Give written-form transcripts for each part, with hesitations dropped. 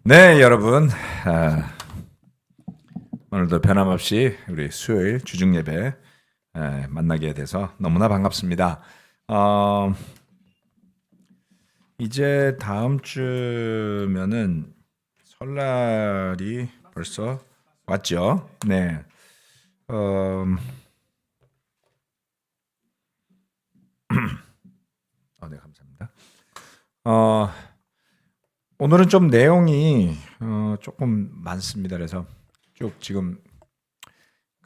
네, 여러분. 오늘도 변함없이 우리 수요일 주중 예배 만나게 돼서 너무나 반갑습니다. 이제 다음 주면은 설날이 벌써 왔죠. 네. 네, 감사합니다. 오늘은 좀 내용이 조금 많습니다. 그래서 쭉 지금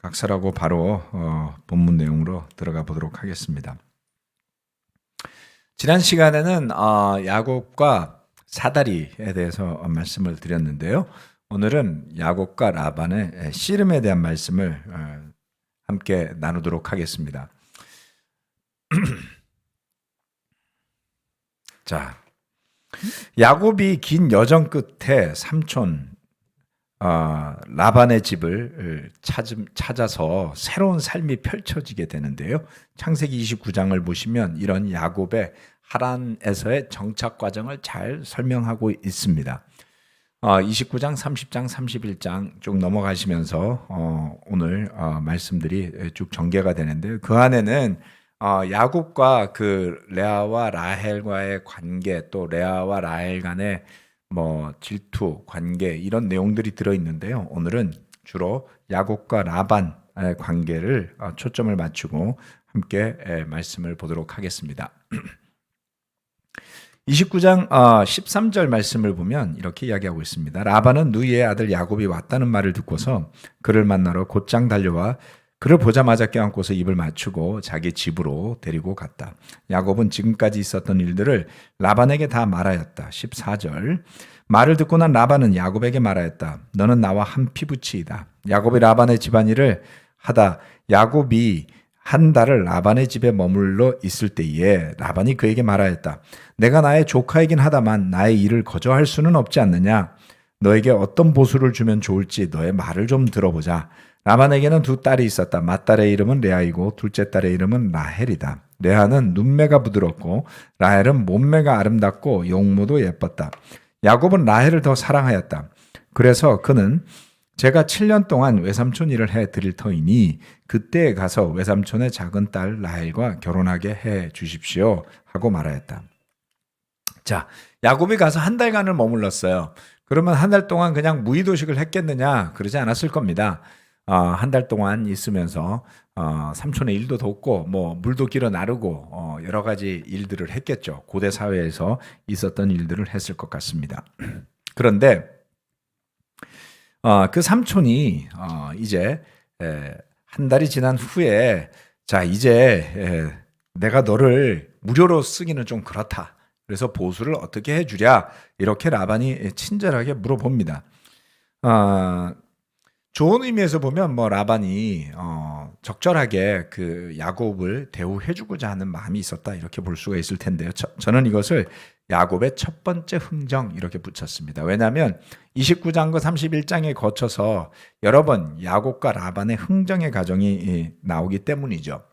각설하고 바로 본문 내용으로 들어가 보도록 하겠습니다. 지난 시간에는 야곱과 사다리에 대해서 말씀을 드렸는데요. 오늘은 야곱과 라반의 씨름에 대한 말씀을 함께 나누도록 하겠습니다. 자, 야곱이 긴 여정 끝에 삼촌 라반의 집을 찾아서 새로운 삶이 펼쳐지게 되는데요. 창세기 29장을 보시면 이런 야곱의 하란에서의 정착 과정을 잘 설명하고 있습니다. 29장, 30장, 31장 쭉 넘어가시면서 오늘 말씀들이 쭉 전개가 되는데요. 그 안에는 야곱과 그 레아와 라헬과의 관계, 또 레아와 라헬 간의 질투, 관계 이런 내용들이 들어 있는데요. 오늘은 주로 야곱과 라반의 관계를 초점을 맞추고 함께 말씀을 보도록 하겠습니다. 29장 13절 말씀을 보면 이렇게 이야기하고 있습니다. 라반은 누이의 아들 야곱이 왔다는 말을 듣고서 그를 만나러 곧장 달려와 그를 보자마자 껴안고서 입을 맞추고 자기 집으로 데리고 갔다. 야곱은 지금까지 있었던 일들을 라반에게 다 말하였다. 14절 말을 듣고 난 라반은 야곱에게 말하였다. 너는 나와 한 피부치이다. 야곱이 라반의 집안일을 하다 야곱이 한 달을 라반의 집에 머물러 있을 때에 라반이 그에게 말하였다. 내가 나의 조카이긴 하다만 나의 일을 거저할 수는 없지 않느냐. 너에게 어떤 보수를 주면 좋을지 너의 말을 좀 들어보자. 라반에게는 두 딸이 있었다. 맏딸의 이름은 레아이고 둘째 딸의 이름은 라헬이다. 레아는 눈매가 부드럽고 라헬은 몸매가 아름답고 용모도 예뻤다. 야곱은 라헬을 더 사랑하였다. 그래서 그는 제가 7년 동안 외삼촌 일을 해드릴 터이니 그때에 가서 외삼촌의 작은 딸 라헬과 결혼하게 해 주십시오 하고 말하였다. 자, 야곱이 가서 한 달간을 머물렀어요. 그러면 한 달 동안 그냥 무의도식을 했겠느냐? 그러지 않았을 겁니다. 한 달 동안 있으면서 삼촌의 일도 돕고 물도 길어 나르고 여러 가지 일들을 했겠죠. 고대 사회에서 있었던 일들을 했을 것 같습니다. 그런데 그 삼촌이 이제 한 달이 지난 후에 자 이제 내가 너를 무료로 쓰기는 좀 그렇다. 그래서 보수를 어떻게 해주랴 이렇게 라반이 친절하게 물어봅니다. 좋은 의미에서 보면 라반이 적절하게 그 야곱을 대우해주고자 하는 마음이 있었다 이렇게 볼 수가 있을 텐데요. 저는 이것을 야곱의 첫 번째 흥정 이렇게 붙였습니다. 왜냐하면 29장과 31장에 거쳐서 여러 번 야곱과 라반의 흥정의 과정이 나오기 때문이죠.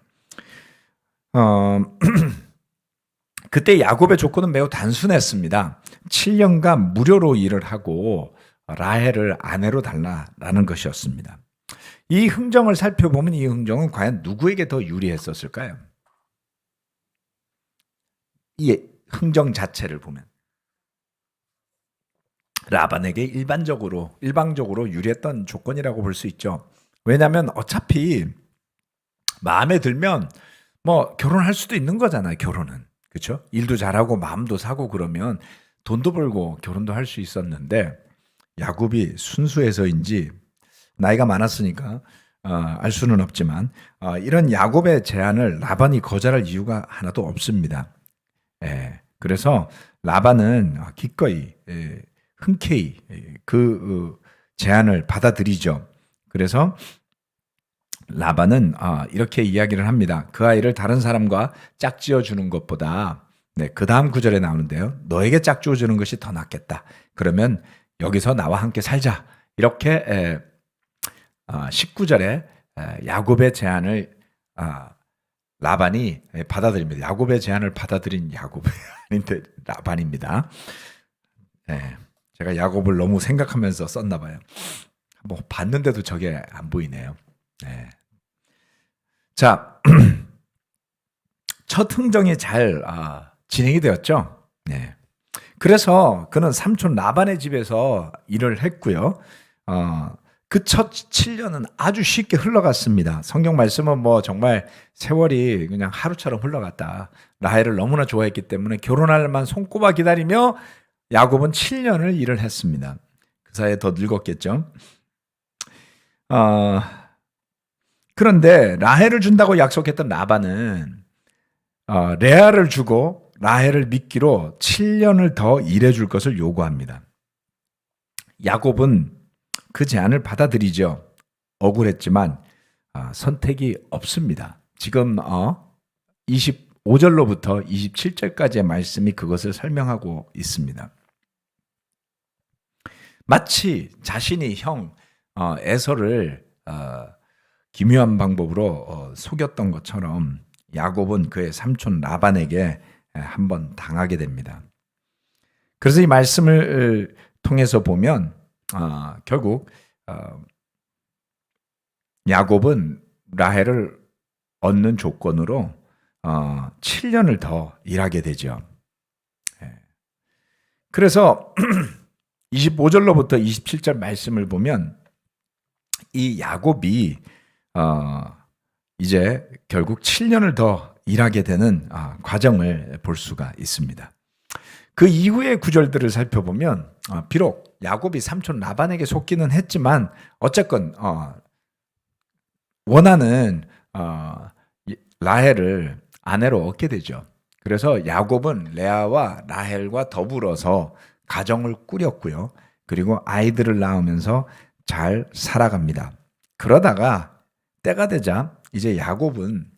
그때 야곱의 조건은 매우 단순했습니다. 7년간 무료로 일을 하고 라헬을 아내로 달라라는 것이었습니다. 이 흥정을 살펴보면 이 흥정은 과연 누구에게 더 유리했었을까요? 이 흥정 자체를 보면 라반에게 일방적으로 유리했던 조건이라고 볼 수 있죠. 왜냐하면 어차피 마음에 들면 결혼할 수도 있는 거잖아요. 결혼은 그렇죠? 일도 잘하고 마음도 사고 그러면 돈도 벌고 결혼도 할 수 있었는데 야곱이 순수해서인지 나이가 많았으니까 알 수는 없지만 이런 야곱의 제안을 라반이 거절할 이유가 하나도 없습니다. 그래서 라반은 기꺼이 흔쾌히 그 제안을 받아들이죠. 그래서 라반은 이렇게 이야기를 합니다. 그 아이를 다른 사람과 짝지어 주는 것보다 그 다음 구절에 나오는데요. 너에게 짝지어 주는 것이 더 낫겠다. 그러면 여기서 나와 함께 살자. 이렇게 19절에 야곱의 제안을 라반이 받아들입니다. 야곱의 제안을 받아들인 야곱이 아닌데 라반입니다. 제가 야곱을 너무 생각하면서 썼나 봐요. 한번 봤는데도 저게 안 보이네요. 네. 자, 첫 흥정이 잘 진행이 되었죠. 네. 그래서 그는 삼촌 라반의 집에서 일을 했고요. 그 첫 7년은 아주 쉽게 흘러갔습니다. 성경 말씀은 뭐 정말 세월이 그냥 하루처럼 흘러갔다. 라헬을 너무나 좋아했기 때문에 결혼할 날만 손꼽아 기다리며 야곱은 7년을 일을 했습니다. 그 사이에 더 늙었겠죠. 그런데 라헬을 준다고 약속했던 라반은 레아를 주고 라헬을 미끼로 7년을 더 일해줄 것을 요구합니다. 야곱은 그 제안을 받아들이죠. 억울했지만 선택이 없습니다. 지금 25절로부터 27절까지의 말씀이 그것을 설명하고 있습니다. 마치 자신이 형 에서를 기묘한 방법으로 속였던 것처럼 야곱은 그의 삼촌 라반에게 한번 당하게 됩니다. 그래서 이 말씀을 통해서 보면 결국 야곱은 라헬을 얻는 조건으로 7년을 더 일하게 되죠. 그래서 25절로부터 27절 말씀을 보면 이 야곱이 이제 결국 7년을 더 일하게 되는 과정을 볼 수가 있습니다. 그 이후의 구절들을 살펴보면 비록 야곱이 삼촌 라반에게 속기는 했지만 어쨌건 원하는 라헬을 아내로 얻게 되죠. 그래서 야곱은 레아와 라헬과 더불어서 가정을 꾸렸고요. 그리고 아이들을 낳으면서 잘 살아갑니다. 그러다가 때가 되자 이제 야곱은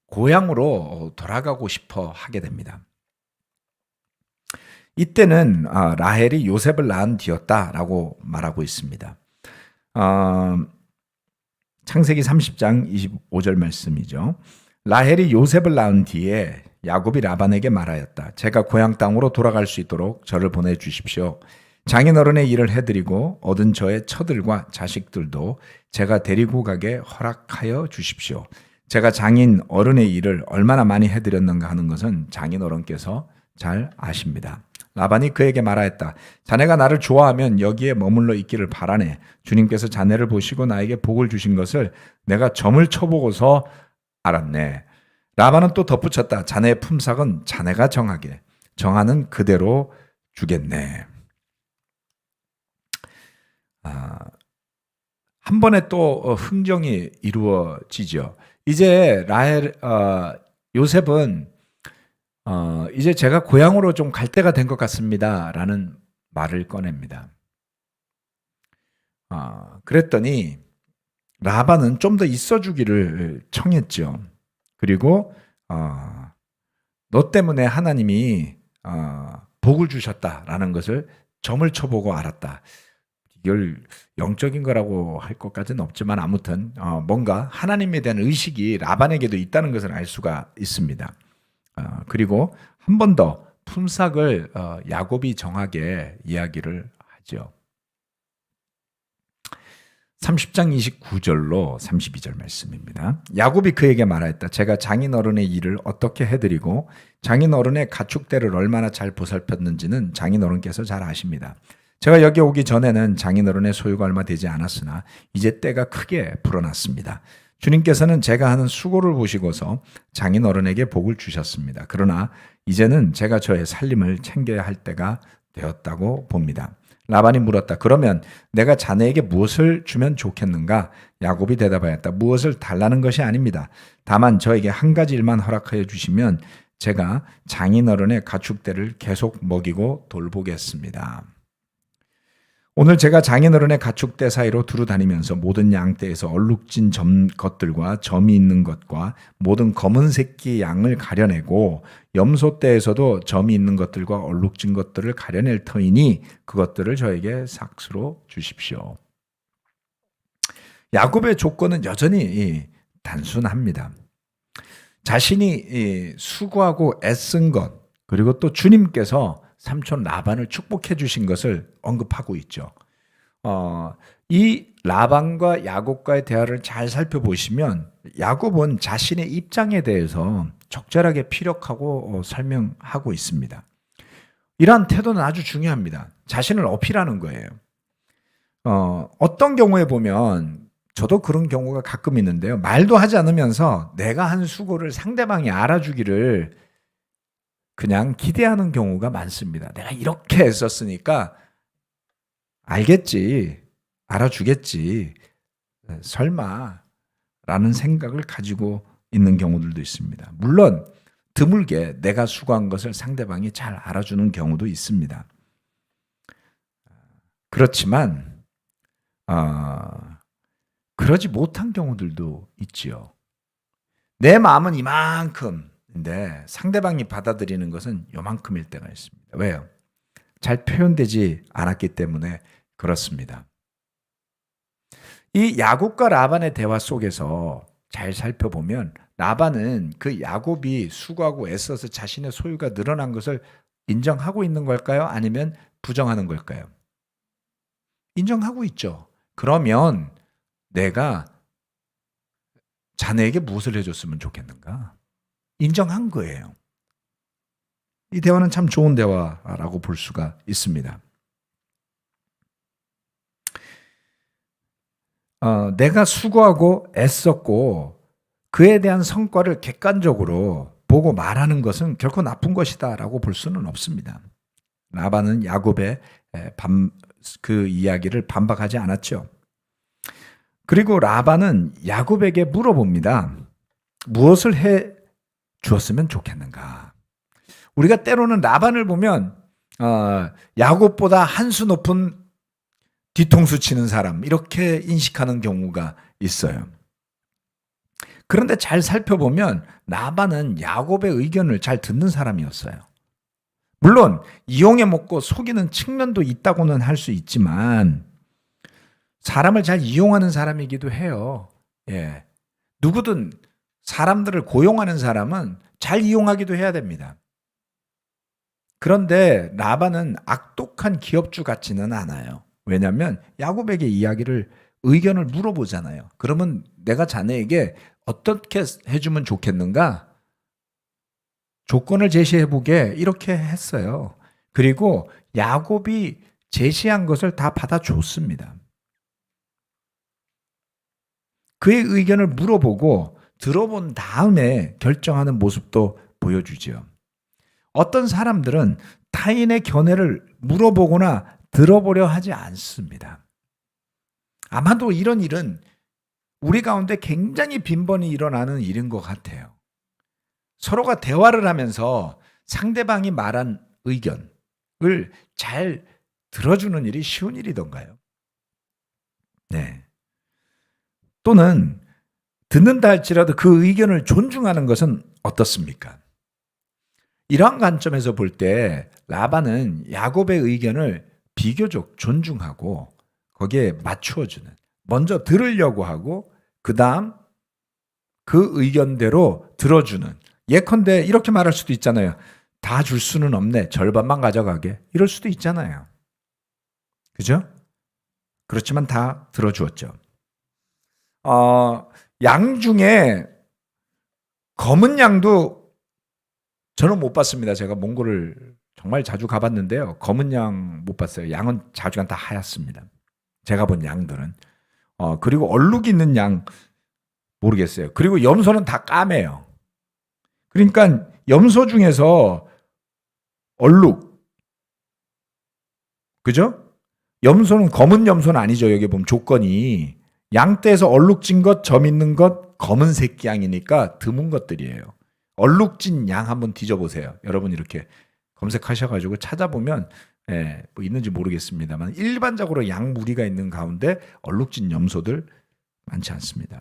고향으로 돌아가고 싶어 하게 됩니다. 이때는 라헬이 요셉을 낳은 뒤였다라고 말하고 있습니다. 창세기 30장 25절 말씀이죠. 라헬이 요셉을 낳은 뒤에 야곱이 라반에게 말하였다. 제가 고향 땅으로 돌아갈 수 있도록 저를 보내주십시오. 장인어른의 일을 해드리고 얻은 저의 처들과 자식들도 제가 데리고 가게 허락하여 주십시오. 제가 장인어른의 일을 얼마나 많이 해드렸는가 하는 것은 장인어른께서 잘 아십니다. 라반이 그에게 말하였다. 자네가 나를 좋아하면 여기에 머물러 있기를 바라네. 주님께서 자네를 보시고 나에게 복을 주신 것을 내가 점을 쳐보고서 알았네. 라반은 또 덧붙였다. 자네의 품삯은 자네가 정하게. 정하는 그대로 주겠네. 한 번에 또 흥정이 이루어지죠. 이제 요셉은 이제 제가 고향으로 좀 갈 때가 된 것 같습니다. 라는 말을 꺼냅니다. 그랬더니 라반은 좀 더 있어주기를 청했죠. 그리고 너 때문에 하나님이 복을 주셨다라는 것을 점을 쳐보고 알았다. 이걸 영적인 거라고 할 것까지는 없지만 아무튼 뭔가 하나님에 대한 의식이 라반에게도 있다는 것을 알 수가 있습니다. 그리고 한 번 더 품삯을 야곱이 정하게 이야기를 하죠. 30장 29절로 32절 말씀입니다. 야곱이 그에게 말하였다. 제가 장인어른의 일을 어떻게 해드리고 장인어른의 가축대를 얼마나 잘 보살폈는지는 장인어른께서 잘 아십니다. 제가 여기 오기 전에는 장인어른의 소유가 얼마 되지 않았으나 이제 때가 크게 불어났습니다. 주님께서는 제가 하는 수고를 보시고서 장인어른에게 복을 주셨습니다. 그러나 이제는 제가 저의 살림을 챙겨야 할 때가 되었다고 봅니다. 라반이 물었다. 그러면 내가 자네에게 무엇을 주면 좋겠는가? 야곱이 대답하였다. 무엇을 달라는 것이 아닙니다. 다만 저에게 한 가지 일만 허락하여 주시면 제가 장인어른의 가축대를 계속 먹이고 돌보겠습니다. 오늘 제가 장인어른의 가축대 사이로 두루 다니면서 모든 양떼에서 얼룩진 것들과 점이 있는 것과 모든 검은 새끼 양을 가려내고 염소떼에서도 점이 있는 것들과 얼룩진 것들을 가려낼 터이니 그것들을 저에게 삭수로 주십시오. 야곱의 조건은 여전히 단순합니다. 자신이 수고하고 애쓴 것 그리고 또 주님께서 삼촌 라반을 축복해 주신 것을 언급하고 있죠. 이 라반과 야곱과의 대화를 잘 살펴보시면 야곱은 자신의 입장에 대해서 적절하게 피력하고 설명하고 있습니다. 이러한 태도는 아주 중요합니다. 자신을 어필하는 거예요. 어떤 경우에 보면 저도 그런 경우가 가끔 있는데요. 말도 하지 않으면서 내가 한 수고를 상대방이 알아주기를 그냥 기대하는 경우가 많습니다. 내가 이렇게 애썼으니까 알겠지, 알아주겠지, 설마 라는 생각을 가지고 있는 경우들도 있습니다. 물론 드물게 내가 수고한 것을 상대방이 잘 알아주는 경우도 있습니다. 그렇지만 그러지 못한 경우들도 있지요. 내 마음은 이만큼인데 상대방이 받아들이는 것은 요만큼일 때가 있습니다. 왜요? 잘 표현되지 않았기 때문에 그렇습니다. 이 야곱과 라반의 대화 속에서 잘 살펴보면 라반은 그 야곱이 수고하고 애써서 자신의 소유가 늘어난 것을 인정하고 있는 걸까요? 아니면 부정하는 걸까요? 인정하고 있죠. 그러면 내가 자네에게 무엇을 해줬으면 좋겠는가? 인정한 거예요. 이 대화는 참 좋은 대화라고 볼 수가 있습니다. 내가 수고하고 애썼고 그에 대한 성과를 객관적으로 보고 말하는 것은 결코 나쁜 것이다라고 볼 수는 없습니다. 라반은 야곱의 그 이야기를 반박하지 않았죠. 그리고 라반은 야곱에게 물어봅니다. 무엇을 해 주었으면 좋겠는가? 우리가 때로는 라반을 보면 야곱보다 한 수 높은 뒤통수 치는 사람 이렇게 인식하는 경우가 있어요. 그런데 잘 살펴보면 라반은 야곱의 의견을 잘 듣는 사람이었어요. 물론 이용해 먹고 속이는 측면도 있다고는 할 수 있지만 사람을 잘 이용하는 사람이기도 해요. 예. 누구든 사람들을 고용하는 사람은 잘 이용하기도 해야 됩니다. 그런데 라반은 악독한 기업주 같지는 않아요. 왜냐하면 야곱에게 의견을 물어보잖아요. 그러면 내가 자네에게 어떻게 해주면 좋겠는가? 조건을 제시해보게 이렇게 했어요. 그리고 야곱이 제시한 것을 다 받아줬습니다. 그의 의견을 물어보고 들어본 다음에 결정하는 모습도 보여주죠. 어떤 사람들은 타인의 견해를 물어보거나 들어보려 하지 않습니다. 아마도 이런 일은 우리 가운데 굉장히 빈번히 일어나는 일인 것 같아요. 서로가 대화를 하면서 상대방이 말한 의견을 잘 들어주는 일이 쉬운 일이던가요? 네. 또는 듣는다 할지라도 그 의견을 존중하는 것은 어떻습니까? 이러한 관점에서 볼 때 라반은 야곱의 의견을 비교적 존중하고 거기에 맞추어주는, 먼저 들으려고 하고 그 다음 그 의견대로 들어주는, 예컨대 이렇게 말할 수도 있잖아요. 다 줄 수는 없네. 절반만 가져가게. 이럴 수도 있잖아요. 그죠? 그렇지만 다 들어주었죠. 양 중에 검은 양도 저는 못 봤습니다. 제가 몽골을 정말 자주 가봤는데요. 검은 양 못 봤어요. 양은 자주간 다 하얗습니다. 제가 본 양들은. 그리고 얼룩이 있는 양 모르겠어요. 그리고 염소는 다 까매요. 그러니까 염소 중에서 얼룩, 그죠? 염소는 검은 염소는 아니죠. 여기 보면 조건이 양떼에서 얼룩진 것, 점 있는 것, 검은색 양이니까 드문 것들이에요. 얼룩진 양 한번 뒤져보세요. 여러분 이렇게 검색하셔가지고 찾아보면 뭐 있는지 모르겠습니다만 일반적으로 양 무리가 있는 가운데 얼룩진 염소들 많지 않습니다.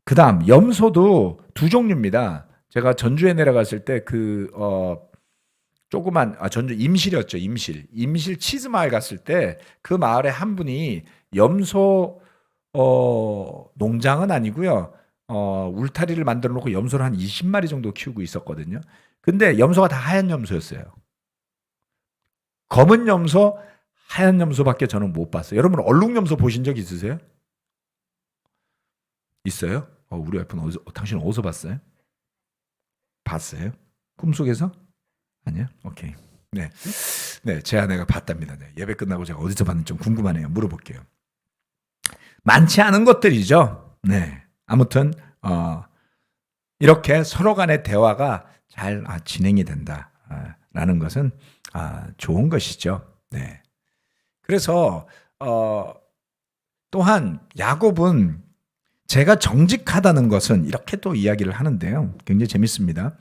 그 다음 염소도 두 종류입니다. 제가 전주에 내려갔을 때 조그만 전주 임실이었죠. 임실 치즈 마을 갔을 때 그 마을에 한 분이 염소 농장은 아니고요. 울타리를 만들어 놓고 염소를 한 20마리 정도 키우고 있었거든요. 근데 염소가 다 하얀 염소였어요. 검은 염소, 하얀 염소밖에 저는 못 봤어요. 여러분 얼룩 염소 보신 적 있으세요? 있어요? 우리 와이프는 당신은 어디서 봤어요? 봤어요? 꿈속에서? 아니요? 오케이. 네. 네, 제 아내가 봤답니다. 네, 예배 끝나고 제가 어디서 봤는지 좀 궁금하네요. 물어볼게요. 많지 않은 것들이죠. 네. 아무튼 이렇게 서로 간의 대화가 잘 진행이 된다라는 것은 좋은 것이죠. 네. 그래서 또한 야곱은 제가 정직하다는 것은 이렇게 또 이야기를 하는데요. 굉장히 재밌습니다.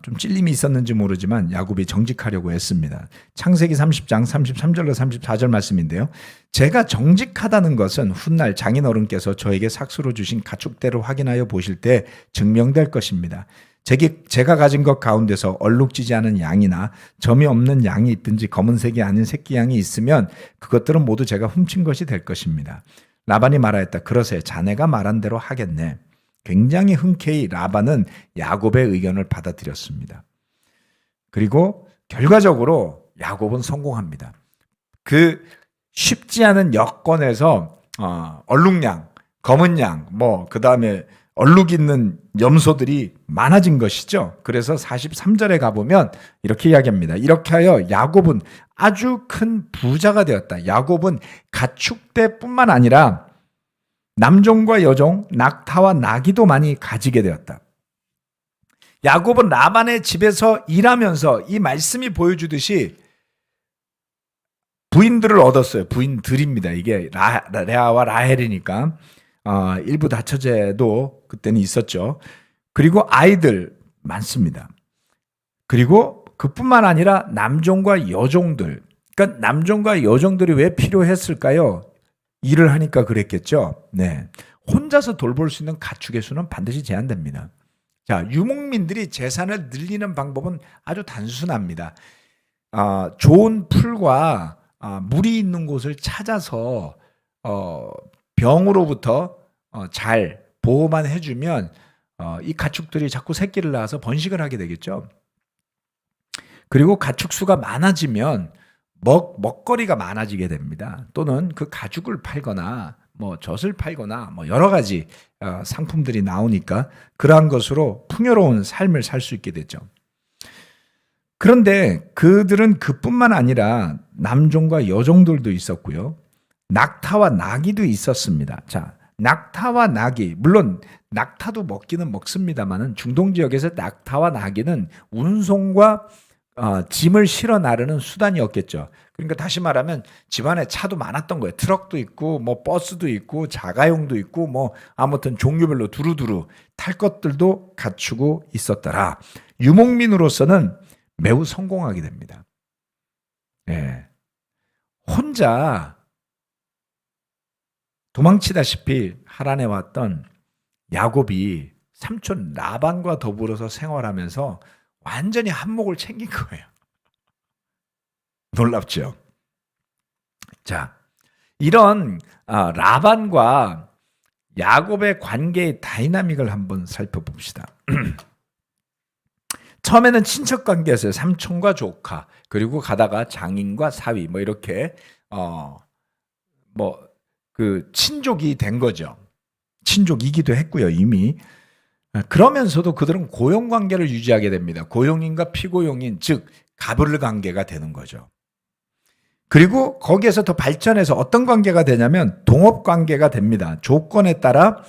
좀 찔림이 있었는지 모르지만 야곱이 정직하려고 했습니다. 창세기 30장 33절로 34절 말씀인데요. 제가 정직하다는 것은 훗날 장인어른께서 저에게 삭수로 주신 가축대를 확인하여 보실 때 증명될 것입니다. 제가 가진 것 가운데서 얼룩지지 않은 양이나 점이 없는 양이 있든지 검은색이 아닌 새끼 양이 있으면 그것들은 모두 제가 훔친 것이 될 것입니다. 라반이 말하였다. 그러세 자네가 말한 대로 하겠네. 굉장히 흔쾌히 라반은 야곱의 의견을 받아들였습니다. 그리고 결과적으로 야곱은 성공합니다. 그 쉽지 않은 여건에서 얼룩양, 검은 양, 그 다음에 얼룩 있는 염소들이 많아진 것이죠. 그래서 43절에 가보면 이렇게 이야기합니다. 이렇게 하여 야곱은 아주 큰 부자가 되었다. 야곱은 가축대뿐만 아니라 남종과 여종, 낙타와 나귀도 많이 가지게 되었다. 야곱은 라반의 집에서 일하면서 이 말씀이 보여주듯이 부인들을 얻었어요. 부인들입니다. 이게 레아와 라헬이니까 일부 다처제도 그때는 있었죠. 그리고 아이들 많습니다. 그리고 그뿐만 아니라 남종과 여종들. 그러니까 남종과 여종들이 왜 필요했을까요? 일을 하니까 그랬겠죠. 네. 혼자서 돌볼 수 있는 가축의 수는 반드시 제한됩니다. 자, 유목민들이 재산을 늘리는 방법은 아주 단순합니다. 좋은 풀과 물이 있는 곳을 찾아서 병으로부터 잘 보호만 해주면 이 가축들이 자꾸 새끼를 낳아서 번식을 하게 되겠죠. 그리고 가축 수가 많아지면 먹거리가 많아지게 됩니다. 또는 그 가죽을 팔거나 젖을 팔거나 여러 가지 상품들이 나오니까 그러한 것으로 풍요로운 삶을 살 수 있게 되죠. 그런데 그들은 그뿐만 아니라 남종과 여종들도 있었고요. 낙타와 나귀도 있었습니다. 자, 낙타와 나귀, 물론 낙타도 먹기는 먹습니다만은 중동 지역에서 낙타와 나귀는 운송과 짐을 실어 나르는 수단이었겠죠. 그러니까 다시 말하면 집안에 차도 많았던 거예요. 트럭도 있고 버스도 있고 자가용도 있고 아무튼 종류별로 두루두루 탈 것들도 갖추고 있었더라. 유목민으로서는 매우 성공하게 됩니다. 네. 혼자 도망치다시피 하란에 왔던 야곱이 삼촌 라반과 더불어서 생활하면서 완전히 한몫을 챙긴 거예요. 놀랍죠? 자, 이런 라반과 야곱의 관계의 다이나믹을 한번 살펴봅시다. 처음에는 친척 관계였어요. 삼촌과 조카, 그리고 가다가 장인과 사위, 이렇게 그 친족이 된 거죠. 친족이기도 했고요, 이미. 그러면서도 그들은 고용 관계를 유지하게 됩니다. 고용인과 피고용인, 즉 가불 관계가 되는 거죠. 그리고 거기에서 더 발전해서 어떤 관계가 되냐면 동업 관계가 됩니다. 조건에 따라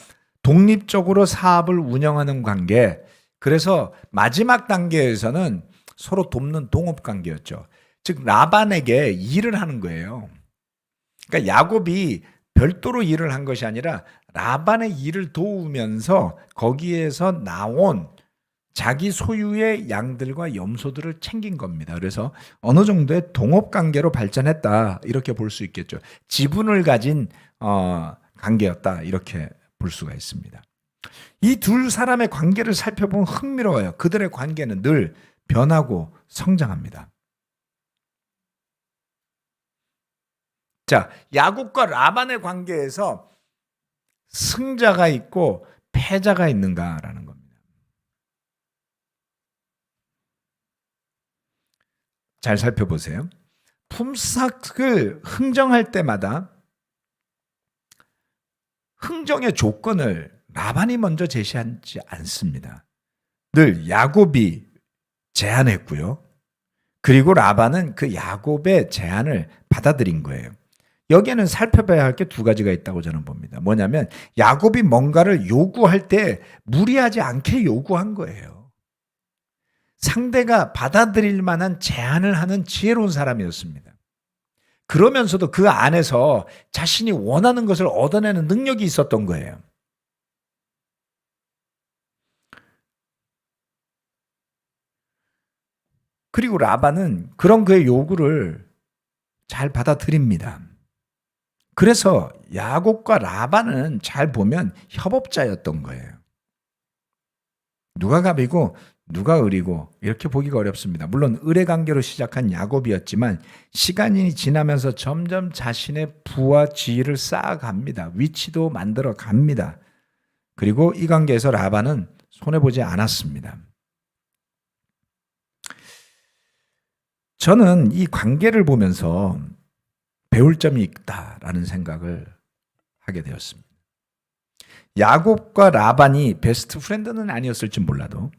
독립적으로 사업을 운영하는 관계. 그래서 마지막 단계에서는 서로 돕는 동업 관계였죠. 즉 라반에게 일을 하는 거예요. 그러니까 야곱이 별도로 일을 한 것이 아니라 라반의 일을 도우면서 거기에서 나온 자기 소유의 양들과 염소들을 챙긴 겁니다. 그래서 어느 정도의 동업관계로 발전했다 이렇게 볼 수 있겠죠. 지분을 가진 관계였다 이렇게 볼 수가 있습니다. 이 두 사람의 관계를 살펴보면 흥미로워요. 그들의 관계는 늘 변하고 성장합니다. 자, 야곱과 라반의 관계에서 승자가 있고 패자가 있는가라는 겁니다. 잘 살펴보세요. 품삯을 흥정할 때마다 흥정의 조건을 라반이 먼저 제시하지 않습니다. 늘 야곱이 제안했고요. 그리고 라반은 그 야곱의 제안을 받아들인 거예요. 여기에는 살펴봐야 할 게 두 가지가 있다고 저는 봅니다. 뭐냐면 야곱이 뭔가를 요구할 때 무리하지 않게 요구한 거예요. 상대가 받아들일 만한 제안을 하는 지혜로운 사람이었습니다. 그러면서도 그 안에서 자신이 원하는 것을 얻어내는 능력이 있었던 거예요. 그리고 라반은 그런 그의 요구를 잘 받아들입니다. 그래서 야곱과 라반은 잘 보면 협업자였던 거예요. 누가 갑이고 누가 을이고 이렇게 보기가 어렵습니다. 물론 을의 관계로 시작한 야곱이었지만 시간이 지나면서 점점 자신의 부와 지위를 쌓아갑니다. 위치도 만들어 갑니다. 그리고 이 관계에서 라반은 손해보지 않았습니다. 저는 이 관계를 보면서 배울 점이 있다라는 생각을 하게 되었습니다. 야곱과 라반이 베스트 프렌드는 아니었을지 몰라도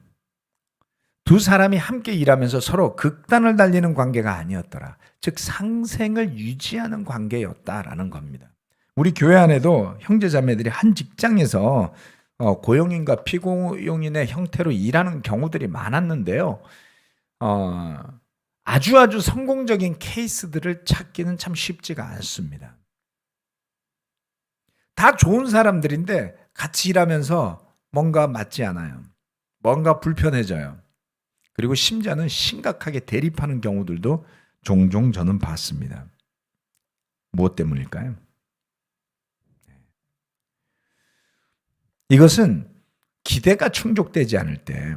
두 사람이 함께 일하면서 서로 극단을 달리는 관계가 아니었더라. 즉 상생을 유지하는 관계였다라는 겁니다. 우리 교회 안에도 형제자매들이 한 직장에서 고용인과 피고용인의 형태로 일하는 경우들이 많았는데요. 아주 성공적인 케이스들을 찾기는 참 쉽지가 않습니다. 다 좋은 사람들인데 같이 일하면서 뭔가 맞지 않아요. 뭔가 불편해져요. 그리고 심지어는 심각하게 대립하는 경우들도 종종 저는 봤습니다. 무엇 때문일까요? 이것은 기대가 충족되지 않을 때,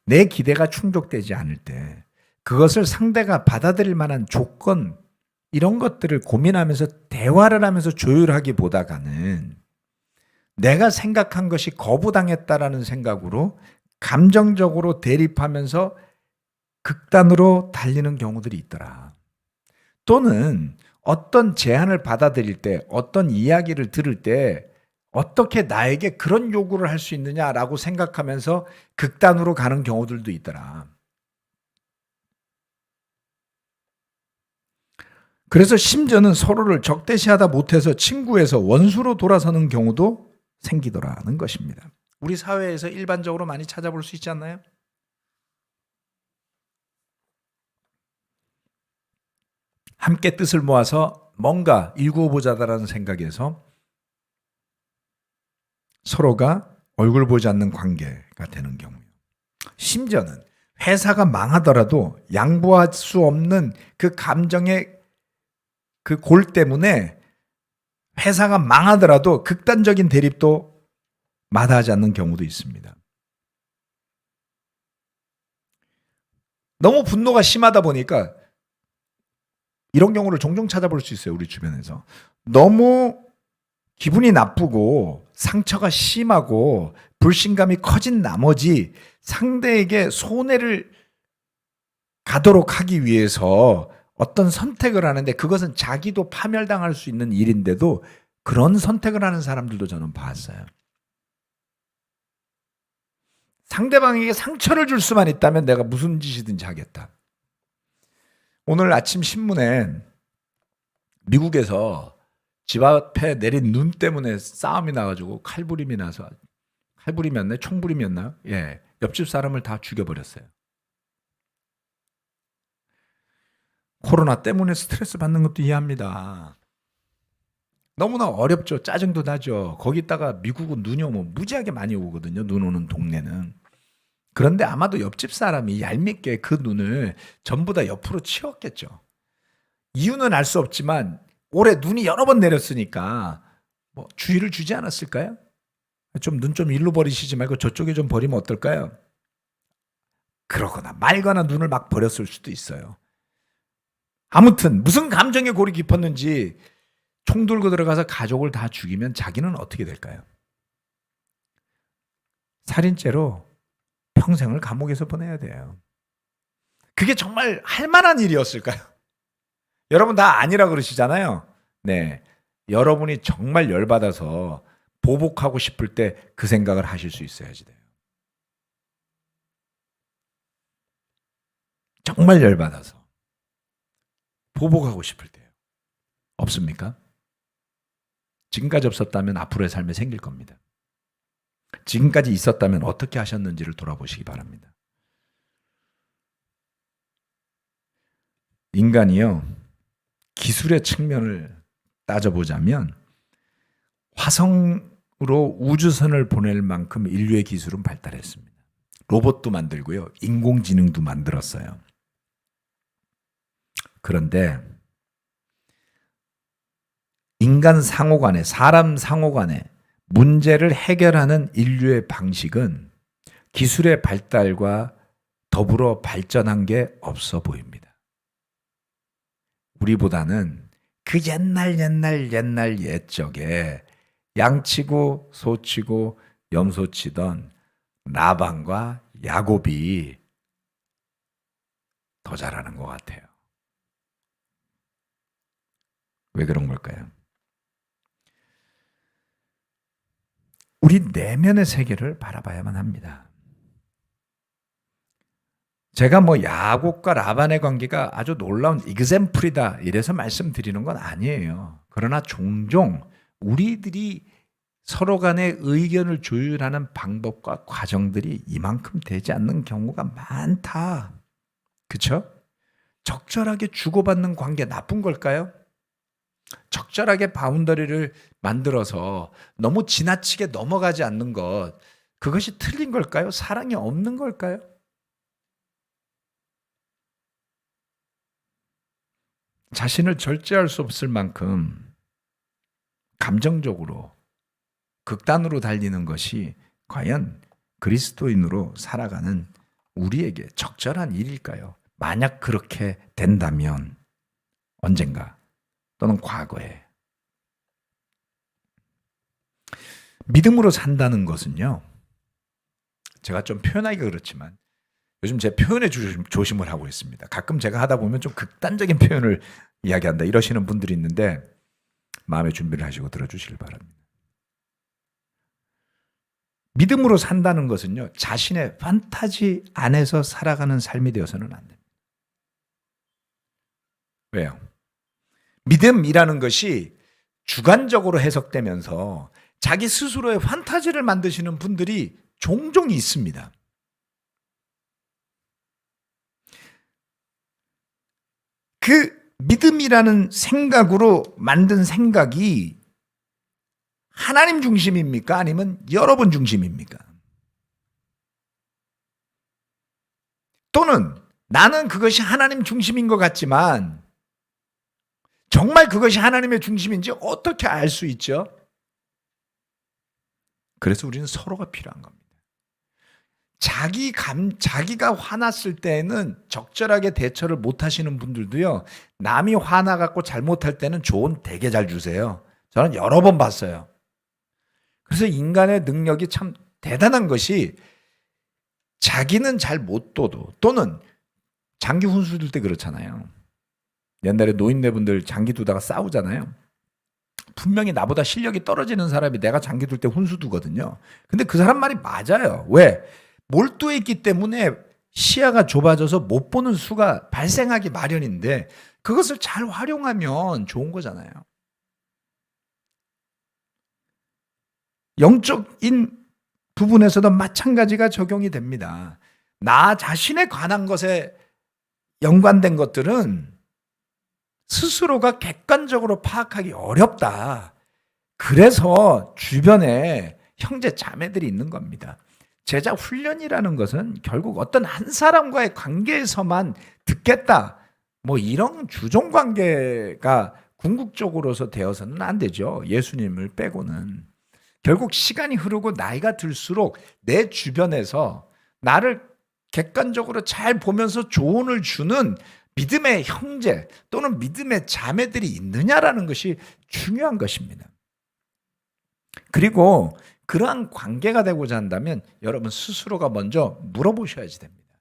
내 기대가 충족되지 않을 때 그것을 상대가 받아들일 만한 조건 이런 것들을 고민하면서 대화를 하면서 조율하기보다는 내가 생각한 것이 거부당했다라는 생각으로 감정적으로 대립하면서 극단으로 달리는 경우들이 있더라. 또는 어떤 제안을 받아들일 때, 어떤 이야기를 들을 때 어떻게 나에게 그런 요구를 할 수 있느냐라고 생각하면서 극단으로 가는 경우들도 있더라. 그래서 심지어는 서로를 적대시하다 못해서 친구에서 원수로 돌아서는 경우도 생기더라는 것입니다. 우리 사회에서 일반적으로 많이 찾아볼 수 있지 않나요? 함께 뜻을 모아서 뭔가 일구어보자라는 생각에서 서로가 얼굴 보지 않는 관계가 되는 경우요. 심지어는 회사가 망하더라도 양보할 수 없는 그 감정의 그 골 때문에 회사가 망하더라도 극단적인 대립도 마다하지 않는 경우도 있습니다. 너무 분노가 심하다 보니까 이런 경우를 종종 찾아볼 수 있어요. 우리 주변에서. 너무 기분이 나쁘고 상처가 심하고 불신감이 커진 나머지 상대에게 손해를 가도록 하기 위해서 어떤 선택을 하는데 그것은 자기도 파멸당할 수 있는 일인데도 그런 선택을 하는 사람들도 저는 봤어요. 상대방에게 상처를 줄 수만 있다면 내가 무슨 짓이든지 하겠다. 오늘 아침 신문에 미국에서 집 앞에 내린 눈 때문에 싸움이 나가지고 칼부림이 나서, 칼부림이었나요? 총부림이었나요? 예, 옆집 사람을 다 죽여버렸어요. 코로나 때문에 스트레스 받는 것도 이해합니다. 너무나 어렵죠. 짜증도 나죠. 거기다가 미국은 눈이 오면 무지하게 많이 오거든요. 눈 오는 동네는. 그런데 아마도 옆집 사람이 얄밉게 그 눈을 전부 다 옆으로 치웠겠죠. 이유는 알 수 없지만 올해 눈이 여러 번 내렸으니까 뭐 주의를 주지 않았을까요? 좀 눈 좀 일로 버리시지 말고 저쪽에 좀 버리면 어떨까요? 그러거나 말거나 눈을 막 버렸을 수도 있어요. 아무튼 무슨 감정의 골이 깊었는지 총 들고 들어가서 가족을 다 죽이면 자기는 어떻게 될까요? 살인죄로 평생을 감옥에서 보내야 돼요. 그게 정말 할 만한 일이었을까요? 여러분 다 아니라 그러시잖아요. 네. 여러분이 정말 열받아서 보복하고 싶을 때 그 생각을 하실 수 있어야지 돼요. 정말 열받아서 보복하고 싶을 때요. 없습니까? 지금까지 없었다면 앞으로의 삶에 생길 겁니다. 지금까지 있었다면 어떻게 하셨는지를 돌아보시기 바랍니다. 인간이요, 기술의 측면을 따져보자면 화성으로 우주선을 보낼 만큼 인류의 기술은 발달했습니다. 로봇도 만들고요, 인공지능도 만들었어요. 그런데 인간 상호 간에, 사람 상호 간에 문제를 해결하는 인류의 방식은 기술의 발달과 더불어 발전한 게 없어 보입니다. 우리보다는 그 옛날 옛적에 양치고 소치고 염소치던 라반과 야곱이 더 잘하는 것 같아요. 왜 그런 걸까요? 우리 내면의 세계를 바라봐야만 합니다. 제가 뭐 야곱과 라반의 관계가 아주 놀라운 example이다 이래서 말씀드리는 건 아니에요. 그러나 종종 우리들이 서로 간의 의견을 조율하는 방법과 과정들이 이만큼 되지 않는 경우가 많다. 그렇죠? 적절하게 주고받는 관계 나쁜 걸까요? 적절하게 바운더리를 만들어서 너무 지나치게 넘어가지 않는 것, 그것이 틀린 걸까요? 사랑이 없는 걸까요? 자신을 절제할 수 없을 만큼 감정적으로 극단으로 달리는 것이 과연 그리스도인으로 살아가는 우리에게 적절한 일일까요? 만약 그렇게 된다면 언젠가 또는 과거에 믿음으로 산다는 것은요, 제가 좀 표현하기가 그렇지만 요즘 제 표현에 조심을 하고 있습니다. 가끔 제가 하다 보면 좀 극단적인 표현을 이야기한다 이러시는 분들이 있는데 마음의 준비를 하시고 들어주시길 바랍니다. 믿음으로 산다는 것은요, 자신의 판타지 안에서 살아가는 삶이 되어서는 안 됩니다. 왜요? 믿음이라는 것이 주관적으로 해석되면서 자기 스스로의 판타지를 만드시는 분들이 종종 있습니다. 그 믿음이라는 생각으로 만든 생각이 하나님 중심입니까? 아니면 여러분 중심입니까? 또는 나는 그것이 하나님 중심인 것 같지만 정말 그것이 하나님의 중심인지 어떻게 알 수 있죠? 그래서 우리는 서로가 필요한 겁니다. 자기가 화났을 때는 적절하게 대처를 못 하시는 분들도요, 남이 화나갖고 잘못할 때는 조언 되게 잘 주세요. 저는 여러 번 봤어요. 그래서 인간의 능력이 참 대단한 것이 자기는 잘 못 둬도, 또는 장기 훈수 둘 때 그렇잖아요. 옛날에 노인네분들 장기 두다가 싸우잖아요. 분명히 나보다 실력이 떨어지는 사람이 내가 장기 둘 때 훈수 두거든요. 근데 그 사람 말이 맞아요. 왜? 몰두해 있기 때문에 시야가 좁아져서 못 보는 수가 발생하기 마련인데 그것을 잘 활용하면 좋은 거잖아요. 영적인 부분에서도 마찬가지가 적용이 됩니다. 나 자신에 관한 것에 연관된 것들은 스스로가 객관적으로 파악하기 어렵다. 그래서 주변에 형제 자매들이 있는 겁니다. 제자 훈련이라는 것은 결국 어떤 한 사람과의 관계에서만 듣겠다, 뭐 이런 주종 관계가 궁극적으로서 되어서는 안 되죠. 예수님을 빼고는. 결국 시간이 흐르고 나이가 들수록 내 주변에서 나를 객관적으로 잘 보면서 조언을 주는 믿음의 형제 또는 믿음의 자매들이 있느냐라는 것이 중요한 것입니다. 그리고 그러한 관계가 되고자 한다면 여러분 스스로가 먼저 물어보셔야지 됩니다.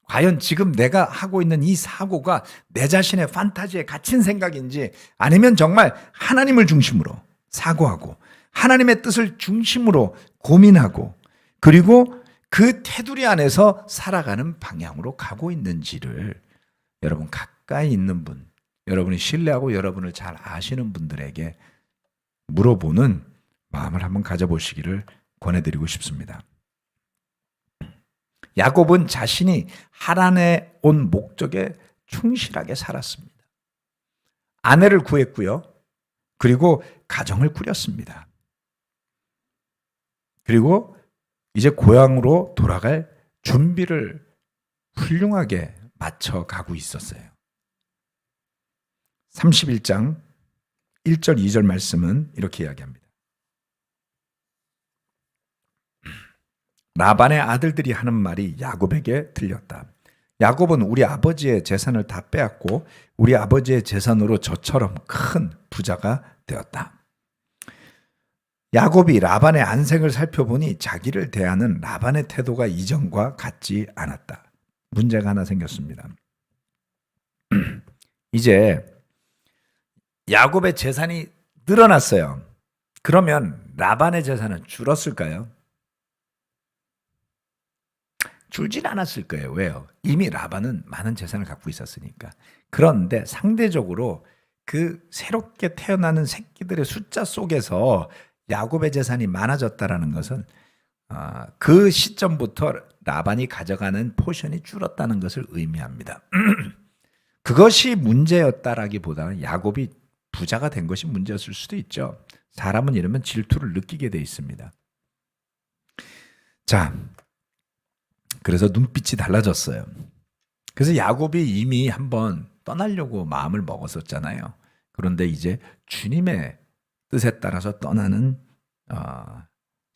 과연 지금 내가 하고 있는 이 사고가 내 자신의 판타지에 갇힌 생각인지 아니면 정말 하나님을 중심으로 사고하고 하나님의 뜻을 중심으로 고민하고 그리고 그 테두리 안에서 살아가는 방향으로 가고 있는지를 여러분 가까이 있는 분, 여러분이 신뢰하고 여러분을 잘 아시는 분들에게 물어보는 마음을 한번 가져보시기를 권해드리고 싶습니다. 야곱은 자신이 하란에 온 목적에 충실하게 살았습니다. 아내를 구했고요. 그리고 가정을 꾸렸습니다. 그리고 이제 고향으로 돌아갈 준비를 훌륭하게 맞춰가고 있었어요. 31장 1절 2절 말씀은 이렇게 이야기합니다. 라반의 아들들이 하는 말이 야곱에게 들렸다. 야곱은 우리 아버지의 재산을 다 빼앗고 우리 아버지의 재산으로 저처럼 큰 부자가 되었다. 야곱이 라반의 안색을 살펴보니 자기를 대하는 라반의 태도가 이전과 같지 않았다. 문제가 하나 생겼습니다. 이제 야곱의 재산이 늘어났어요. 그러면 라반의 재산은 줄었을까요? 줄진 않았을 거예요. 왜요? 이미 라반은 많은 재산을 갖고 있었으니까. 그런데 상대적으로 그 새롭게 태어나는 새끼들의 숫자 속에서 야곱의 재산이 많아졌다는 것은 그 시점부터 라반이 가져가는 포션이 줄었다는 것을 의미합니다. 그것이 문제였다라기보다 야곱이 부자가 된 것이 문제였을 수도 있죠. 사람은 이러면 질투를 느끼게 돼 있습니다. 자, 그래서 눈빛이 달라졌어요. 그래서 야곱이 이미 한번 떠나려고 마음을 먹었었잖아요. 그런데 이제 주님의 뜻에 따라서 떠나는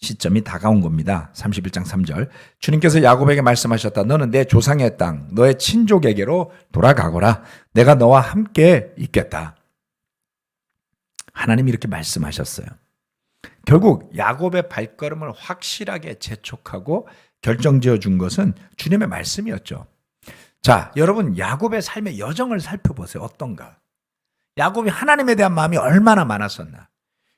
시점이 다가온 겁니다. 31장 3절. 주님께서 야곱에게 말씀하셨다. 너는 내 조상의 땅, 너의 친족에게로 돌아가거라. 내가 너와 함께 있겠다. 하나님이 이렇게 말씀하셨어요. 결국 야곱의 발걸음을 확실하게 재촉하고 결정지어 준 것은 주님의 말씀이었죠. 자, 여러분 야곱의 삶의 여정을 살펴보세요. 어떤가? 야곱이 하나님에 대한 마음이 얼마나 많았었나?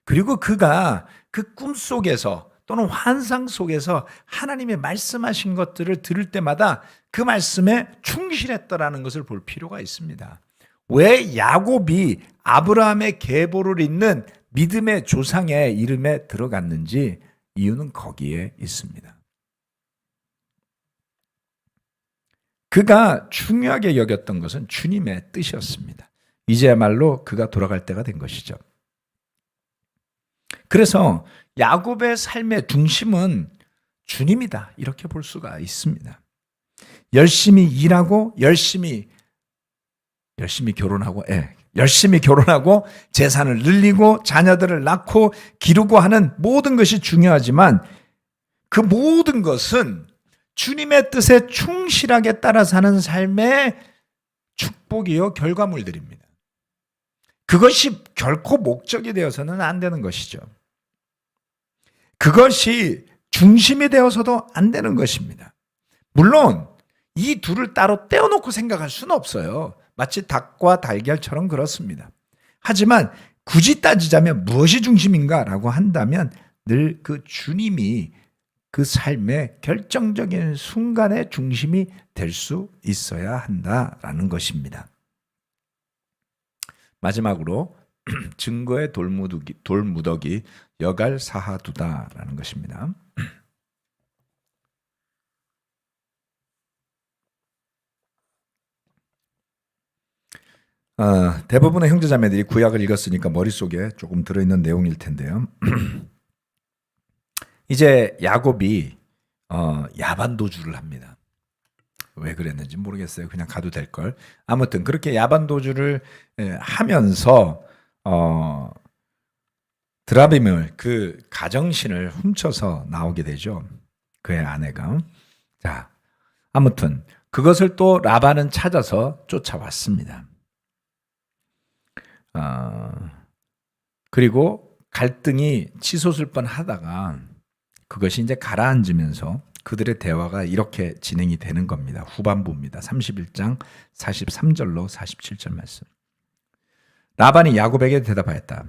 그리고 그가 그 꿈속에서 또는 환상 속에서 하나님의 말씀하신 것들을 들을 때마다 그 말씀에 충실했더라는 것을 볼 필요가 있습니다. 왜 야곱이 아브라함의 계보를 잇는 믿음의 조상의 이름에 들어갔는지 이유는 거기에 있습니다. 그가 중요하게 여겼던 것은 주님의 뜻이었습니다. 이제야말로 그가 돌아갈 때가 된 것이죠. 그래서 야곱의 삶의 중심은 주님이다. 이렇게 볼 수가 있습니다. 열심히 일하고 열심히 결혼하고 재산을 늘리고 자녀들을 낳고 기르고 하는 모든 것이 중요하지만 그 모든 것은 주님의 뜻에 충실하게 따라 사는 삶의 축복이요 결과물들입니다. 그것이 결코 목적이 되어서는 안 되는 것이죠. 그것이 중심이 되어서도 안 되는 것입니다. 물론 이 둘을 따로 떼어놓고 생각할 수는 없어요. 마치 닭과 달걀처럼 그렇습니다. 하지만 굳이 따지자면 무엇이 중심인가라고 한다면 늘 그 주님이 그 삶의 결정적인 순간의 중심이 될 수 있어야 한다라는 것입니다. 마지막으로 증거의 돌무더기 여갈 사하두다라는 것입니다. 대부분의 형제자매들이 구약을 읽었으니까 머릿속에 조금 들어있는 내용일 텐데요. 이제 야곱이 야반도주를 합니다. 왜 그랬는지 모르겠어요. 그냥 가도 될 걸. 아무튼 그렇게 야반도주를 하면서 드라빔을 그 가정신을 훔쳐서 나오게 되죠. 그의 아내가. 자, 아무튼 그것을 또 라반은 찾아서 쫓아왔습니다. 그리고 갈등이 치솟을 뻔하다가 그것이 이제 가라앉으면서 그들의 대화가 이렇게 진행이 되는 겁니다. 후반부입니다. 31장 43절로 47절 말씀. 라반이 야곱에게 대답하였다.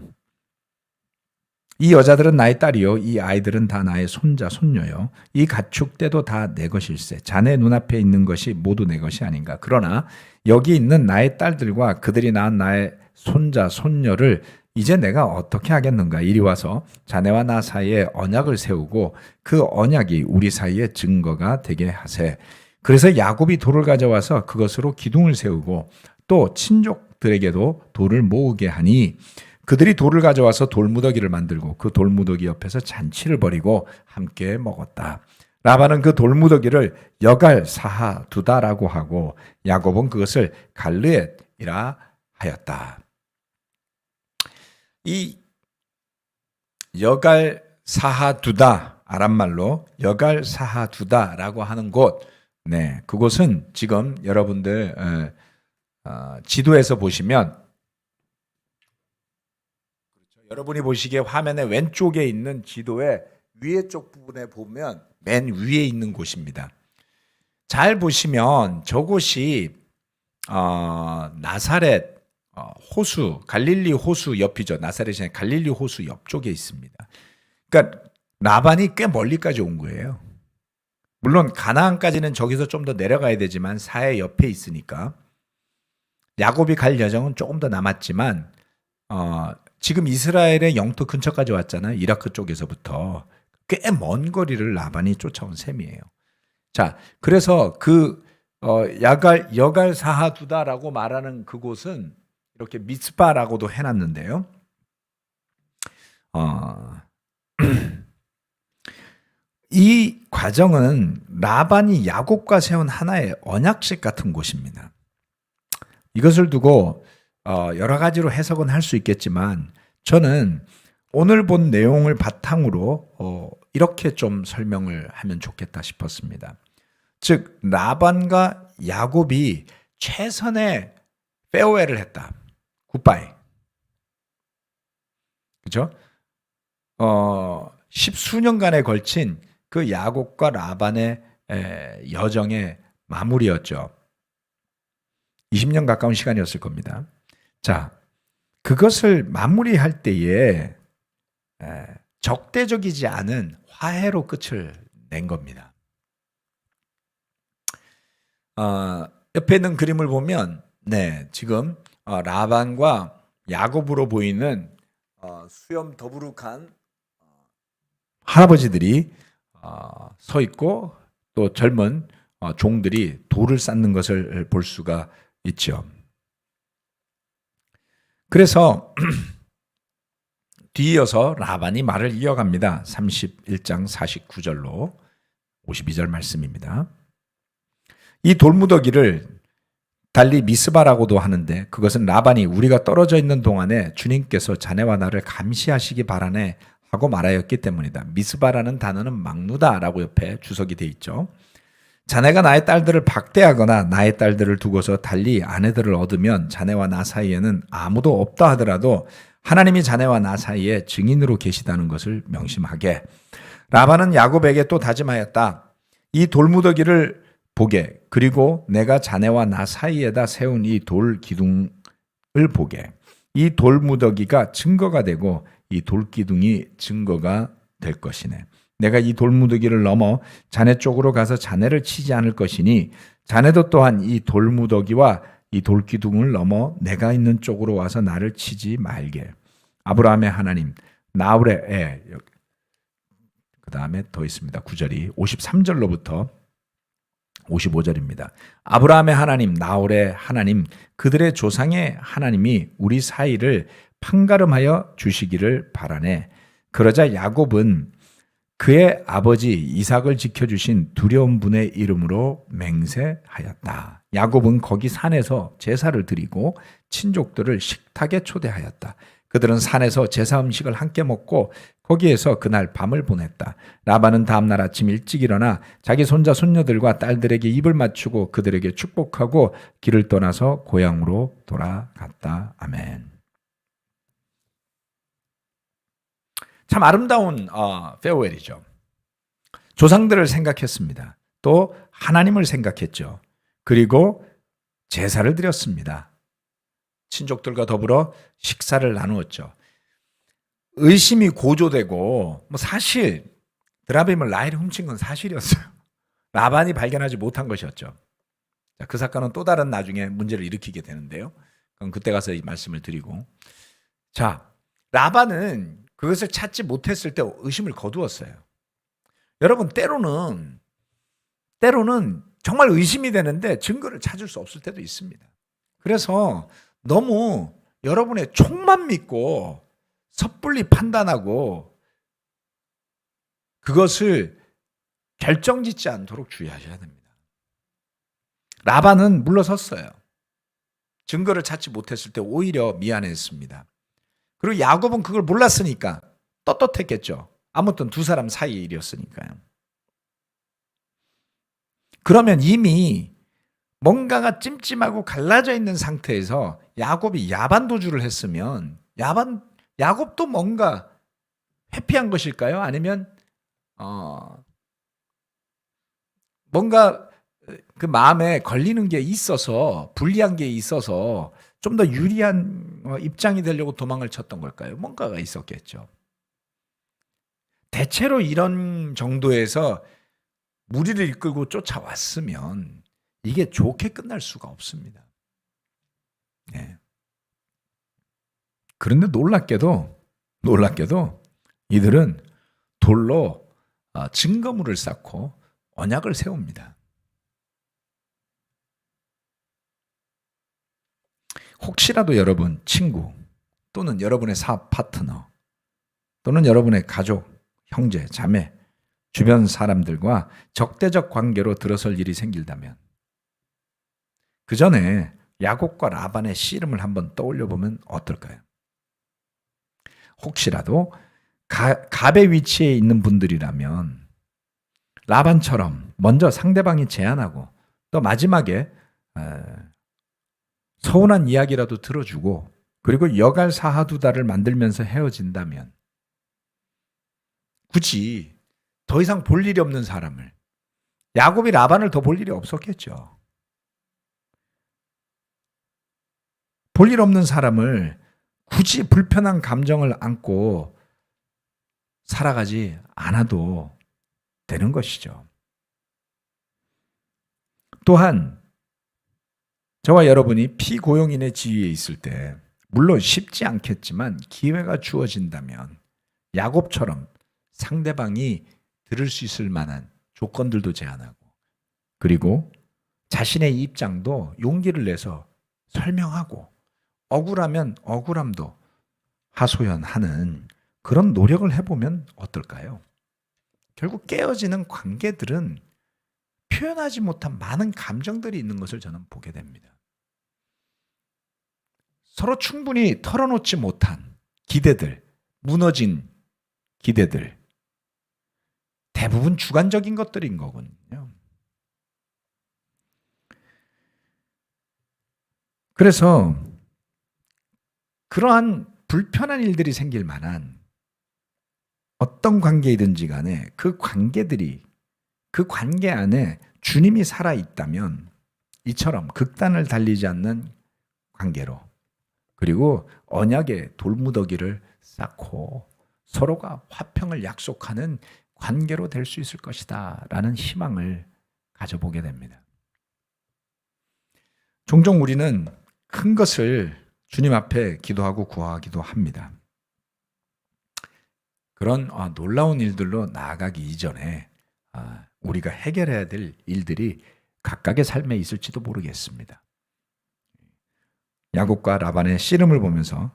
이 여자들은 나의 딸이요, 이 아이들은 다 나의 손자 손녀요. 이 가축 떼도 다 내 것일세. 자네 눈앞에 있는 것이 모두 내 것이 아닌가. 그러나 여기 있는 나의 딸들과 그들이 낳은 나의 손자 손녀를 이제 내가 어떻게 하겠는가. 이리 와서 자네와 나 사이에 언약을 세우고 그 언약이 우리 사이의 증거가 되게 하세. 그래서 야곱이 돌을 가져와서 그것으로 기둥을 세우고 또 친족들에게도 돌을 모으게 하니 그들이 돌을 가져와서 돌무더기를 만들고 그 돌무더기 옆에서 잔치를 벌이고 함께 먹었다. 라반은 그 돌무더기를 여갈 사하 두다라고 하고 야곱은 그것을 갈르엣이라 하였다. 이 여갈 사하 두다, 아람말로 여갈 사하 두다라고 하는 곳, 네, 그곳은 지금 여러분들 지도에서 보시면, 여러분이 보시기에 화면의 왼쪽에 있는 지도의 위에 쪽 부분에 보면 맨 위에 있는 곳입니다. 잘 보시면 저곳이 나사렛 호수, 갈릴리 호수 옆이죠. 나사렛이 갈릴리 호수 옆쪽에 있습니다. 그러니까 라반이 꽤 멀리까지 온 거예요. 물론 가나안까지는 저기서 좀 더 내려가야 되지만 사해 옆에 있으니까 야곱이 갈 여정은 조금 더 남았지만 지금 이스라엘의 영토 근처까지 왔잖아요. 이라크 쪽에서부터 꽤 먼 거리를 라반이 쫓아온 셈이에요. 자, 그래서 그 여갈 사하두다라고 말하는 그곳은 이렇게 미스바라고도 해놨는데요. 이 과정은 라반이 야곱과 세운 하나의 언약식 같은 곳입니다. 이것을 두고 여러 가지로 해석은 할 수 있겠지만 저는 오늘 본 내용을 바탕으로 이렇게 좀 설명을 하면 좋겠다 싶었습니다. 즉 라반과 야곱이 최선의 페어웨이를 했다. 굿바이. 그렇죠? 십수년간에 걸친 그 야곱과 라반의 여정의 마무리였죠. 20년 가까운 시간이었을 겁니다. 자, 그것을 마무리할 때에 적대적이지 않은 화해로 끝을 낸 겁니다. 옆에 있는 그림을 보면 네, 지금 라반과 야곱으로 보이는 수염 더부룩한 할아버지들이 서 있고 또 젊은 종들이 돌을 쌓는 것을 볼 수가 있죠. 그래서 뒤이어서 라반이 말을 이어갑니다. 31장 49절로 52절 말씀입니다. 이 돌무더기를 달리 미스바라고도 하는데 그것은 라반이 우리가 떨어져 있는 동안에 주님께서 자네와 나를 감시하시기 바라네 하고 말하였기 때문이다. 미스바라는 단어는 막누다라고 옆에 주석이 돼 있죠. 자네가 나의 딸들을 박대하거나 나의 딸들을 두고서 달리 아내들을 얻으면 자네와 나 사이에는 아무도 없다 하더라도 하나님이 자네와 나 사이에 증인으로 계시다는 것을 명심하게. 라반은 야곱에게 또 다짐하였다. 이 돌무더기를 보게, 그리고 내가 자네와 나 사이에다 세운 이 돌 기둥을 보게. 이 돌무더기가 증거가 되고 이 돌기둥이 증거가 될 것이네. 내가 이 돌무더기를 넘어 자네 쪽으로 가서 자네를 치지 않을 것이니 자네도 또한 이 돌무더기와 이 돌기둥을 넘어 내가 있는 쪽으로 와서 나를 치지 말게. 아브라함의 하나님 나홀의 그 다음에 더 있습니다. 9절이 53절로부터 55절입니다. 아브라함의 하나님 나홀의 하나님 그들의 조상의 하나님이 우리 사이를 판가름하여 주시기를 바라네. 그러자 야곱은 그의 아버지 이삭을 지켜주신 두려운 분의 이름으로 맹세하였다. 야곱은 거기 산에서 제사를 드리고 친족들을 식탁에 초대하였다. 그들은 산에서 제사 음식을 함께 먹고 거기에서 그날 밤을 보냈다. 라반은 다음날 아침 일찍 일어나 자기 손자 손녀들과 딸들에게 입을 맞추고 그들에게 축복하고 길을 떠나서 고향으로 돌아갔다. 아멘. 참 아름다운 페어웰이죠. 조상들을 생각했습니다. 또 하나님을 생각했죠. 그리고 제사를 드렸습니다. 친족들과 더불어 식사를 나누었죠. 의심이 고조되고 사실 드라빔을 라헬이 훔친 건 사실이었어요. 라반이 발견하지 못한 것이었죠. 자, 그 사건은 또 다른 나중에 문제를 일으키게 되는데요. 그럼 그때 가서 이 말씀을 드리고, 자, 라반은 그것을 찾지 못했을 때 의심을 거두었어요. 여러분, 때로는 정말 의심이 되는데 증거를 찾을 수 없을 때도 있습니다. 그래서 너무 여러분의 촉만 믿고 섣불리 판단하고 그것을 결정짓지 않도록 주의하셔야 됩니다. 라반은 물러섰어요. 증거를 찾지 못했을 때 오히려 미안했습니다. 그리고 야곱은 그걸 몰랐으니까 떳떳했겠죠. 아무튼 두 사람 사이의 일이었으니까요. 그러면 이미 뭔가가 찜찜하고 갈라져 있는 상태에서 야곱이 야반도주를 했으면 야곱도 뭔가 회피한 것일까요? 아니면 뭔가 그 마음에 걸리는 게 있어서, 불리한 게 있어서 좀 더 유리한 입장이 되려고 도망을 쳤던 걸까요? 뭔가가 있었겠죠. 대체로 이런 정도에서 무리를 이끌고 쫓아왔으면 이게 좋게 끝날 수가 없습니다. 네. 그런데 놀랍게도 이들은 돌로 증거물을 쌓고 언약을 세웁니다. 혹시라도 여러분 친구 또는 여러분의 사업 파트너 또는 여러분의 가족, 형제, 자매, 주변 사람들과 적대적 관계로 들어설 일이 생긴다면 그 전에 야곱과 라반의 씨름을 한번 떠올려 보면 어떨까요? 혹시라도 갑의 위치에 있는 분들이라면 라반처럼 먼저 상대방이 제안하고 또 마지막에 서운한 이야기라도 들어주고 그리고 여갈 사하두다를 만들면서 헤어진다면 굳이 더 이상 볼 일이 없는 사람을, 야곱이 라반을 더 볼 일이 없었겠죠. 볼 일 없는 사람을 굳이 불편한 감정을 안고 살아가지 않아도 되는 것이죠. 또한 저와 여러분이 피고용인의 지위에 있을 때 물론 쉽지 않겠지만 기회가 주어진다면 야곱처럼 상대방이 들을 수 있을 만한 조건들도 제안하고 그리고 자신의 입장도 용기를 내서 설명하고 억울하면 억울함도 하소연하는 그런 노력을 해보면 어떨까요? 결국 깨어지는 관계들은 표현하지 못한 많은 감정들이 있는 것을 저는 보게 됩니다. 서로 충분히 털어놓지 못한 기대들, 무너진 기대들, 대부분 주관적인 것들인 거거든요. 그래서 그러한 불편한 일들이 생길 만한 어떤 관계이든지 간에 그 관계들이 그 관계 안에 주님이 살아있다면 이처럼 극단을 달리지 않는 관계로 그리고 언약의 돌무더기를 쌓고 서로가 화평을 약속하는 관계로 될 수 있을 것이다 라는 희망을 가져보게 됩니다. 종종 우리는 큰 것을 주님 앞에 기도하고 구하기도 합니다. 그런 놀라운 일들로 나아가기 이전에 우리가 해결해야 될 일들이 각각의 삶에 있을지도 모르겠습니다. 야곱과 라반의 씨름을 보면서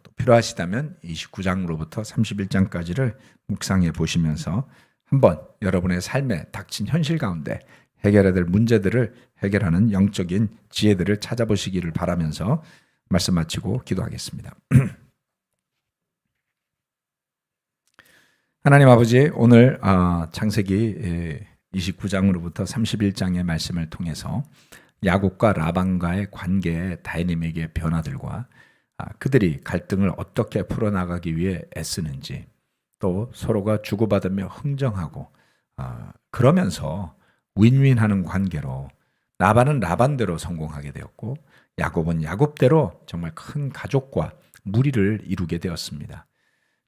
또 필요하시다면 29장으로부터 31장까지를 묵상해 보시면서 한번 여러분의 삶에 닥친 현실 가운데 해결해야 될 문제들을 해결하는 영적인 지혜들을 찾아보시기를 바라면서 말씀 마치고 기도하겠습니다. 하나님 아버지, 오늘 창세기 29장으로부터 31장의 말씀을 통해서 야곱과 라반과의 관계의 다이내믹의 변화들과 그들이 갈등을 어떻게 풀어나가기 위해 애쓰는지 또 서로가 주고받으며 흥정하고 그러면서 윈윈하는 관계로 라반은 라반대로 성공하게 되었고 야곱은 야곱대로 정말 큰 가족과 무리를 이루게 되었습니다.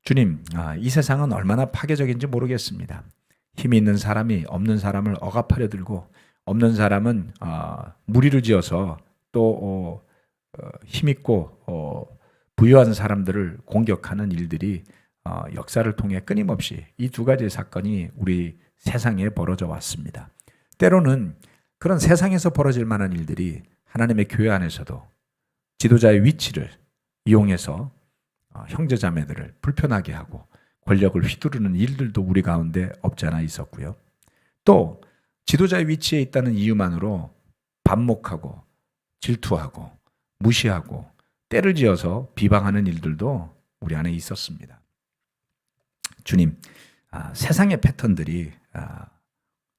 주님, 이 세상은 얼마나 파괴적인지 모르겠습니다. 힘이 있는 사람이 없는 사람을 억압하려 들고 없는 사람은 무리를 지어서 또 힘있고 부유한 사람들을 공격하는 일들이 역사를 통해 끊임없이 이 두 가지 사건이 우리 세상에 벌어져 왔습니다. 때로는 그런 세상에서 벌어질 만한 일들이 하나님의 교회 안에서도 지도자의 위치를 이용해서 형제자매들을 불편하게 하고 권력을 휘두르는 일들도 우리 가운데 없지 않아 있었고요. 또 지도자의 위치에 있다는 이유만으로 반목하고 질투하고 무시하고 때를 지어서 비방하는 일들도 우리 안에 있었습니다. 주님, 세상의 패턴들이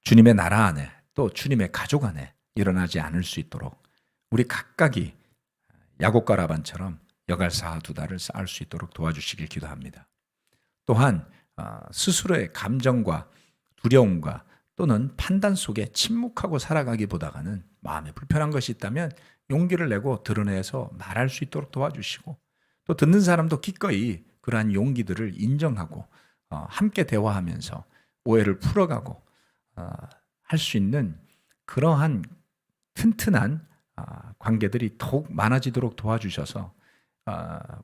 주님의 나라 안에 또 주님의 가족 안에 일어나지 않을 수 있도록 우리 각각이 야곱과 라반처럼 여갈사 두 달을 쌓을 수 있도록 도와주시길 기도합니다. 또한 스스로의 감정과 두려움과 또는 판단 속에 침묵하고 살아가기보다는 마음에 불편한 것이 있다면 용기를 내고 드러내서 말할 수 있도록 도와주시고 또 듣는 사람도 기꺼이 그러한 용기들을 인정하고 함께 대화하면서 오해를 풀어가고 할 수 있는 그러한 튼튼한 관계들이 더욱 많아지도록 도와주셔서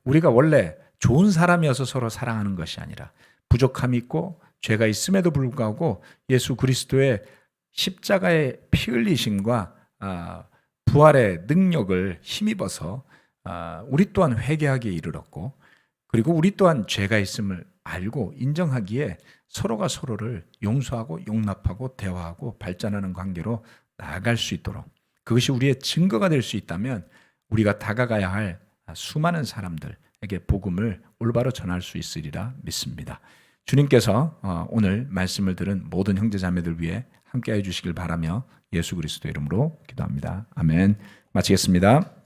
우리가 원래 좋은 사람이어서 서로 사랑하는 것이 아니라 부족함이 있고 죄가 있음에도 불구하고 예수 그리스도의 십자가의 피 흘리심과 부활의 능력을 힘입어서 우리 또한 회개하기에 이르렀고 그리고 우리 또한 죄가 있음을 알고 인정하기에 서로가 서로를 용서하고 용납하고 대화하고 발전하는 관계로 나아갈 수 있도록 그것이 우리의 증거가 될 수 있다면 우리가 다가가야 할 수많은 사람들에게 복음을 올바로 전할 수 있으리라 믿습니다. 주님께서 오늘 말씀을 들은 모든 형제자매들 위해 함께해 주시길 바라며 예수 그리스도 이름으로 기도합니다. 아멘. 마치겠습니다.